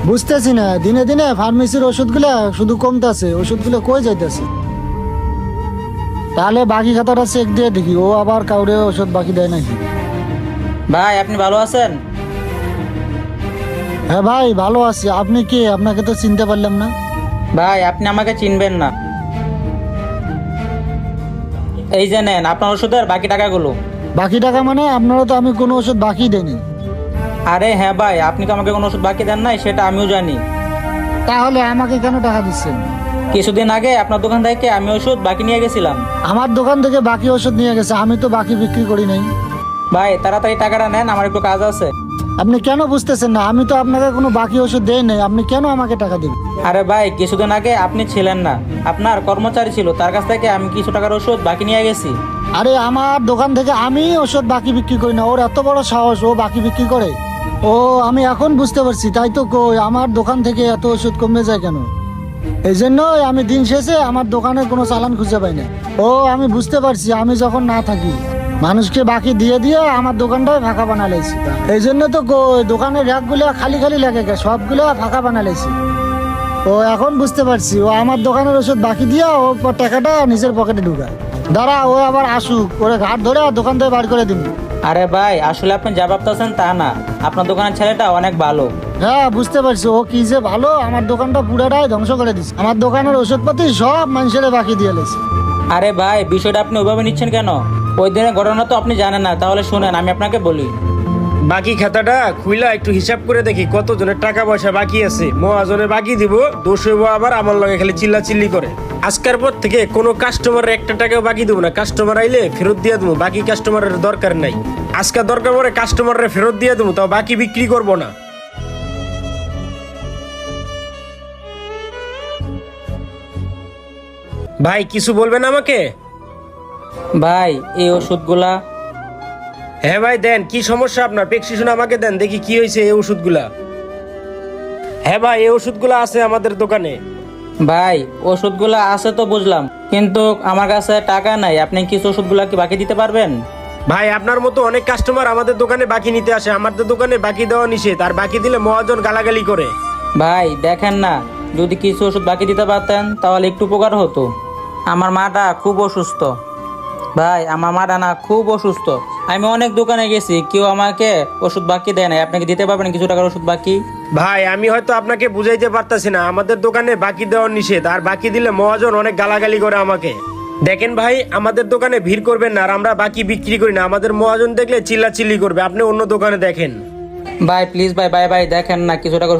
বুঝতেছি না, দিনে দিনে ফার্মেসির ওষুধগুলা শুধু কমতেছে, ওষুধগুলো কই যাইতেছে। তাহলে বাকি খাতাটা চেক দিয়ে দেখি ও আবার কাউরে ওষুধ বাকি দেয় নাকি। ভাই আপনি ভালো আছেন? হ্যাঁ ভাই ভালো আছি। আপনি কে? আপনাকে তো চিনতে পারলাম না। ভাই আপনি আমাকে চিনবেন না। এই যে নেন আপনার ওষুধের বাকি টাকাগুলো। বাকি টাকা মানে? আপনারা তো আমি কোনো ওষুধ বাকি দেয়নি। আরে হ্যাঁ ভাই, আপনি তো আমাকে কোনো ওষুধ বাকি দেন নাই, সেটা আমিও জানি। তাহলে আমাকে কেন টাকা দিচ্ছেন? কিছুদিন আগে আপনার দোকান থেকে আমি ওষুধ বাকি নিয়ে গেছিলাম। আমার দোকান থেকে বাকি ওষুধ নিয়ে গেছে, আমি তো বাকি বিক্রি করি নাই। ভাই তাড়াতাড়ি টাকাটা নেন, আমার একটু কাজ আছে। আপনি কেন বুঝতেছেন না? আমি তো আপনাকে কোনো বাকি ওষুধ দেই নাই, আপনি কেন আমাকে টাকা দেবেন? আরে ভাই কিছুদিন আগে আপনি ছিলেন না, আপনার কর্মচারী ছিল, তার কাছ থেকে আমি কিছু টাকার ওষুধ বাকি নিয়ে গেছি। আরে আমার দোকান থেকে আমি ওষুধ বাকি বিক্রি করি না, ওর এত বড় সাহস, ও বাকি বিক্রি করে? ও আমি এখন বুঝতে পারছি, তাই তো কই আমার দোকান থেকে এত ওষুধ কমে যায় কেন। এই জন্যই আমি দিন শেষে আমার দোকানের কোনো চালান খুঁজে পাই না। ও আমি বুঝতে পারছি, আমি যখন না থাকি মানুষকে বাকি দিয়ে দিয়ে আমার দোকানটাই ফাঁকা বানালেছি। এই জন্য তো কই দোকানের র্যাকগুলো খালি খালি লাগে, সবগুলো ফাঁকা বানালেছি। ও এখন বুঝতে পারছি, ও আমার দোকানের ওষুধ বাকি দিয়ে ও টাকাটা নিজের পকেটে ঢুকায়। দাঁড়া ও আবার আসুক, ওরে ঘাট ধরে দোকান থেকে বার করে দিন। আরে ভাই আসলে আপনি যা ভাবতেছেন তা না, আপনার দোকানের ছেলেটা অনেক ভালো। হ্যাঁ বুঝতে পারছি, ও কি যে ভালো, আমার দোকানটা পুরাটাই ধ্বংস করে দিচ্ছে। আমার দোকানের ওষুধপাতি সব মানুষের বাকি দিয়ে লেছে। আরে ভাই বিষয়টা আপনি ওইভাবে নিচ্ছেন কেন? ওই দিনের ঘটনা তো আপনি জানেন না, তাহলে শুনেন আমি আপনাকে বলি। বাকি খাতাটা খুইলা একটু হিসাব করে দেখি কতজনের টাকা পয়সা বাকি আছে। মহাজনে বাকি দিব, দোষ হইব আবার আমার লগে খালি চিল্লা চিল্লি করে। আজকের পর থেকে কোনো কাস্টমার একটা টাকাও বাকি দেবো না। কাস্টমার আইলে ফেরত দিয়ে দেবো, বাকি কাস্টমারের দরকার নাই। আজকে দরকার পড়ে কাস্টমারের ফেরত দিয়ে দেবো, তাও বাকি বিক্রি করব না। ভাই কিছু বলবেন আমাকে? ভাই এই ওষুধগুলা। হ্যাঁ ভাই দেন, কি সমস্যা আপনার? প্রেসক্রিপশন আমাকে দেন, দেখি কি হয়েছে এই ওষুধগুলা। হ্যাঁ ভাই এই ওষুধগুলা আছে আমাদের দোকানে। ভাই ওষুধগুলা আছে তো বুঝলাম, কিন্তু আমার কাছে টাকা নাই, আপনি কিছু ওষুধগুলা কি বাকি দিতে পারবেন? ভাই আপনার মতো অনেক কাস্টমার আমাদের দোকানে বাকি নিতে আসে, আমাদের দোকানে বাকি দেওয়া নিষেধ, আর বাকি দিলে মহাজন গালাগালি করে। ভাই দেখেন না, যদি কিছু ওষুধ বাকি দিতে পারতেন তাহলে একটু উপকার হতো। আমার মাটা খুব অসুস্থ। ভাই আমার মাটা না খুব অসুস্থ, আমি অনেক দোকানে গেছি, কেউ আমাকে ওষুধ বাকি দেয় নাই। আপনাকে দিতে পারবেন কিছু টাকার ওষুধ বাকি? ভাই আমি হয়তো আপনাকে বুঝাইতে পারতাছি না, আমাদের দোকানে বাকি দেওয়া নিষেধ, আর বাকি দিলে মহাজন অনেক গালাগালি করে আমাকে। দেখেন ভাই আমাদের দোকানে ভিড় করবেন না, আর আমরা বাকি বিক্রি করি না। আমাদের মহাজন দেখলে চিল্লা চিল্লি করবে, আপনি অন্য দোকানে দেখেন। ভাই প্লিজ ভাই, বাই বাই, দেখেন না কিছু টাকা